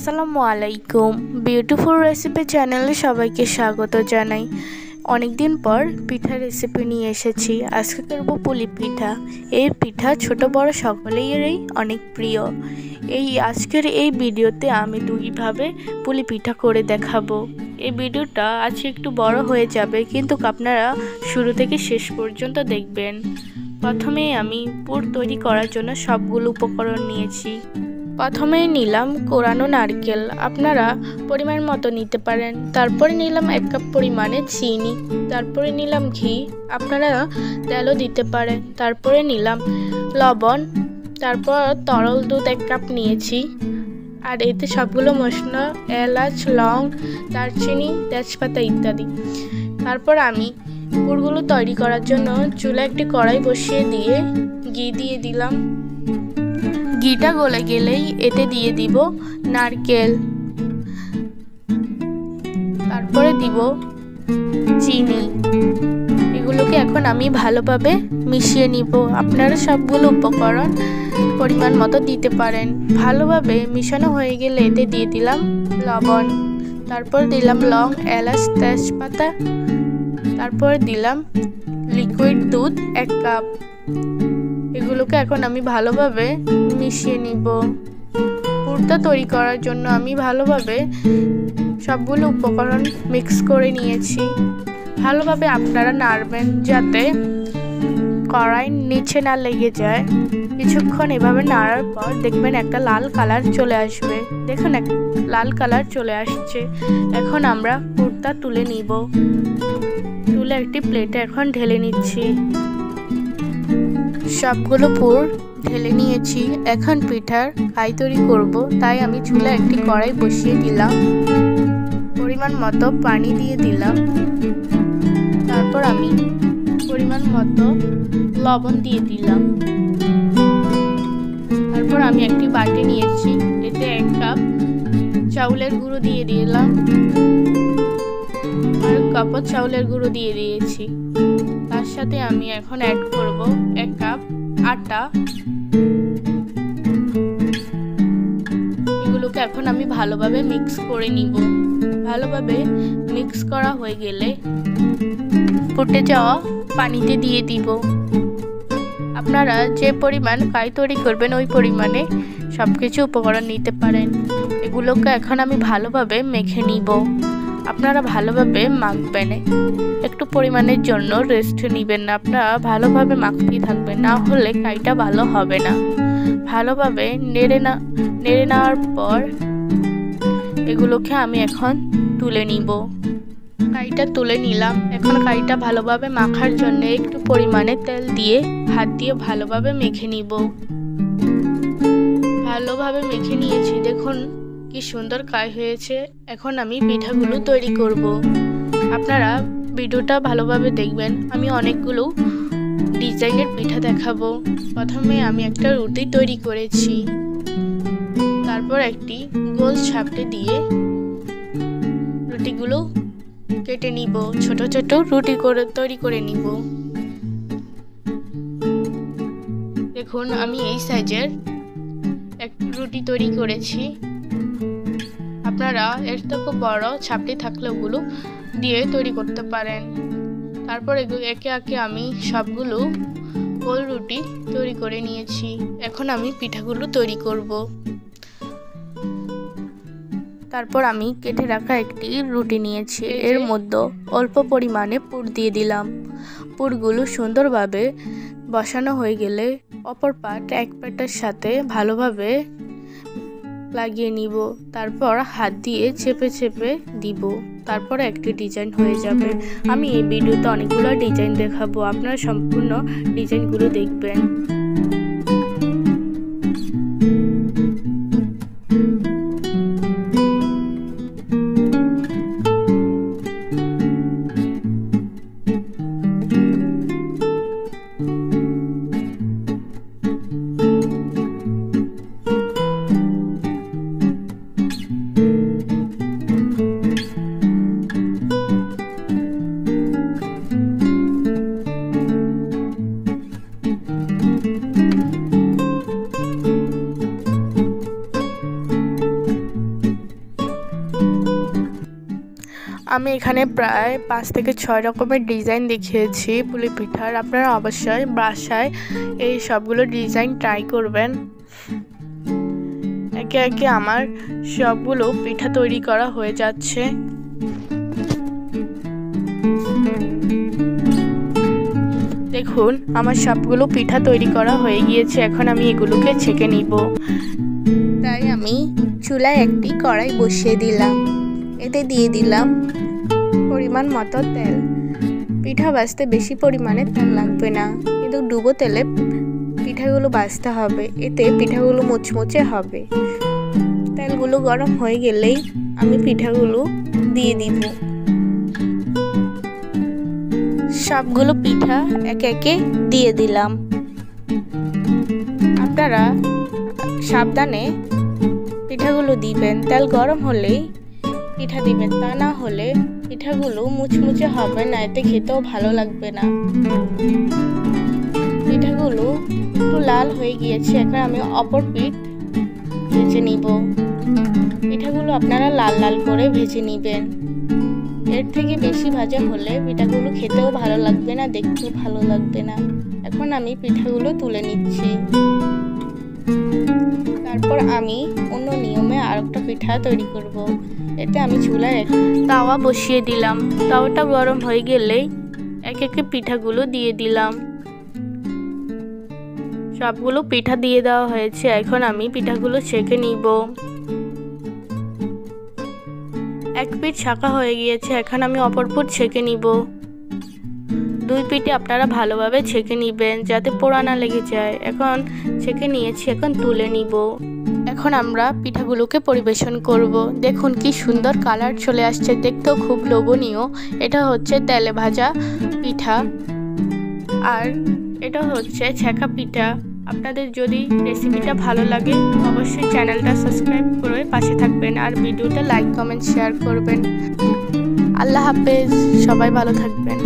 আসসালামু আলাইকুম beautiful recipe চ্যানেলে সবাইকে স্বাগত জানাই। অনেক দিন পর পিঠা রেসিপি নিয়ে এসেছি। আজকে করব পুলি পিঠা। এই পিঠা ছোট বড় সকলেরই অনেক প্রিয়। আজকের এই ভিডিওতে আমি দুইভাবে পুলি পিঠা করে দেখাবো। এই ভিডিওটা আজকে একটু বড় হয়ে যাবে, কিন্তু আপনারা শুরু থেকে শেষ পর্যন্ত দেখবেন। প্রথমে আমি পুর তৈরি করার জন্য সবগুলো উপকরণ নিয়েছি। প্রথমে নিলাম কোরানো নারকেল, আপনারা পরিমাণ মতো নিতে পারেন। তারপরে নিলাম 1 কাপ পরিমাণে চিনি। তারপরে নিলাম ঘি, আপনারা তেলও দিতে পারেন। তারপরে নিলাম লবণ। তারপর তরল দুধ 1 কাপ নিয়েছি। আর এতে সবগুলো মশলা এলাচ, লং, দারচিনি, তেজপাতা ইত্যাদি। তারপর আমি পুরগুলো তৈরি করার জন্য চুলায় একটি কড়াই বসিয়ে দিয়ে ঘি দিয়ে দিলাম। ঘিটা গলে গেলেই এতে দিয়ে দিব নারকেল, তারপরে দিব চিনি। এগুলোকে এখন আমি ভালোভাবে মিশিয়ে নিব। আপনারা সবগুলো উপকরণ পরিমাণ মতো দিতে পারেন। ভালোভাবে মিশানো হয়ে গেলে এতে দিয়ে দিলাম লবণ। তারপর দিলাম লং, এলাচ, তেজপাতা। তারপর দিলাম লিকুইড দুধ 1 কাপ। এগুলোকে এখন আমি ভালোভাবে মিশিয়ে নিব। পুরটা তৈরি করার জন্য আমি ভালোভাবে সবগুলো উপকরণ মিক্স করে নিয়েছি। ভালোভাবে আপনারা নাড়বেন যাতে কড়াই নিচে না লেগে যায়। কিছুক্ষণ এভাবে নাড়ার পর দেখবেন একটা লাল কালার চলে আসবে। দেখুন লাল কালার চলে আসছে। এখন আমরা পুরটা তুলে নিব। তুলে একটি প্লেটে এখন ঢেলে নিচ্ছি। সবগুলো পুর ঢেলে নিয়েছি। এখন পিঠার কাই তৈরি করব, তাই আমি চুলায় একটি কড়াই বসিয়ে দিলাম। পরিমাণ মতো পানি দিয়ে দিলাম। তারপর আমি পরিমাণ মতো লবণ দিয়ে দিলাম। তারপর আমি একটি বাটি নিয়েছি, এতে 1 কাপ চাউলের গুঁড়ো দিয়ে দিলাম। আর 1 কাপ চাউলের গুঁড়ো দিয়ে দিয়েছি। তার সাথে আমি এখন অ্যাড করব 1 কাপ আটা। এগুলোকে এখন আমি ভালোভাবে মিক্স করে নিব। ভালোভাবে মিক্স করা হয়ে গেলে ফুটে যাওয়া পানিতে দিয়ে দিব। আপনারা যে পরিমাণ কাই তৈরি করবেন ওই পরিমাণে সবকিছু উপকরণ নিতে পারেন। এগুলোকে এখন আমি ভালোভাবে মেখে নিব। আপনারা ভালোভাবে মাখবেন, একটু পরিমাণের জন্য রেস্ট নেবেন না। আপনারা ভালোভাবে মাখতেই থাকবেন, না হলে কাইটা ভালো হবে না। ভালোভাবে নেড়ে নেওয়ার পর এগুলোকে আমি এখন তুলে নিব। কাইটা তুলে নিলাম। এখন কাইটা ভালোভাবে মাখার জন্য একটু পরিমাণে তেল দিয়ে হাত দিয়ে ভালোভাবে মেখে নিব। ভালোভাবে মেখে নিয়েছি। দেখুন কি সুন্দর কাই হয়েছে। এখন আমি পিঠাগুলো তৈরি করব। আপনারা ভিডিওটা ভালোভাবে দেখবেন। আমি অনেকগুলো ডিজাইনের পিঠা দেখাবো। প্রথমে আমি একটা রুটি তৈরি করেছি। তারপর একটি গোল ছাপটে দিয়ে রুটিগুলো কেটে নিব। ছোট ছোট রুটি তৈরি করে নিব। দেখুন আমি এই সাইজের একটি রুটি তৈরি করেছি। আপনারা এর থেকে বড় ছাপটি থাকলে ওগুলো দিয়ে তৈরি করতে পারেন। তারপর একে একে আমি সবগুলো গোল রুটি তৈরি করে নিয়েছি। এখন আমি পিঠাগুলো তৈরি করব। তারপর আমি কেটে রাখা একটি রুটি নিয়েছি। এর মধ্যে অল্প পরিমাণে পুর দিয়ে দিলাম। পুরগুলো সুন্দরভাবে বসানো হয়ে গেলে অপর পাট এক পাটের সাথে ভালোভাবে লাগিয়ে নিব। তারপর হাত দিয়ে চেপে চেপে দিব। তারপর একটি ডিজাইন হয়ে যাবে। আমি এই ভিডিওতে অনেকগুলো ডিজাইন দেখাবো। আপনারা সম্পূর্ণ ডিজাইনগুলো দেখবেন। আমি এখানে প্রায় 5 থেকে 6 রকমের ডিজাইন দেখিয়েছি পুলি পিঠার। আপনারা অবশ্যই বাসায় এই সবগুলো ডিজাইন ট্রাই করবেন। একে একে আমার সবগুলো পিঠা তৈরি করা হয়ে যাচ্ছে। দেখুন আমার সবগুলো পিঠা তৈরি করা হয়ে গিয়েছে। এখন আমি এগুলোকে ছেঁকে নিব। তাই আমি চুলায় একটি কড়াই বসিয়ে দিলাম। এতে দিয়ে দিলাম পরিমাণ মতো তেল। পিঠা ভাজতে বেশি পরিমাণে তেল লাগবে না, কিন্তু ডুবো তেলে পিঠাগুলো ভাজতে হবে, এতে পিঠাগুলো মুচমুচে হবে। তেলগুলো গরম হয়ে গেলেই আমি পিঠাগুলো দিয়ে দিব। সবগুলো পিঠা একে একে দিয়ে দিলাম। আপনারা সাবধানে পিঠাগুলো দিবেন। তেল গরম হলেই পিঠা দিবেন, তা না হলে পিঠাগুলো মুচমুচে হবে না, এতে খেতেও ভালো লাগবে না। পিঠাগুলো একটু লাল হয়ে গিয়েছে, এখন আমি অপর পিঠ ভেজে নিব। পিঠাগুলো আপনারা লাল লাল করে ভেজে নিবেন। এর থেকে বেশি ভাজা হলে পিঠাগুলো খেতেও ভালো লাগবে না, দেখতেও ভালো লাগবে না। এখন আমি পিঠাগুলো তুলে নিচ্ছি। তারপর আমি অন্য নিয়মে আরেকটা পিঠা তৈরি করব। এতে আমি চুলায় তাওয়া বসিয়ে দিলাম। তাওয়াটা গরম হয়ে গেলেই একে একে পিঠাগুলো দিয়ে দিলাম। সবগুলো পিঠা দিয়ে দেওয়া হয়েছে। এখন আমি পিঠাগুলো ছেঁকে নিব। এক পিঠ ছাঁকা হয়ে গিয়েছে, এখন আমি অপর পিঠ ছেঁকে নিব। দুই পিঠে আপনারা ভালোভাবে ছেঁকে নিবেন যাতে পোড়া না লেগে যায়। এখন ছেঁকে নিয়েছি, এখন তুলে নিব। এখন আমরা পিঠাগুলোকে পরিবেশন করব। দেখুন কি সুন্দর কালার চলে আসছে, দেখতেও খুব লোভনীয়। এটা হচ্ছে তেলে ভাজা পিঠা, আর এটা হচ্ছে ছেঁকা পিঠা। আপনাদের যদি রেসিপিটা ভালো লাগে অবশ্যই চ্যানেলটা সাবস্ক্রাইব করে পাশে থাকবেন, আর ভিডিওটা লাইক কমেন্ট শেয়ার করবেন। আল্লাহ হাফেজ, সবাই ভালো থাকবেন।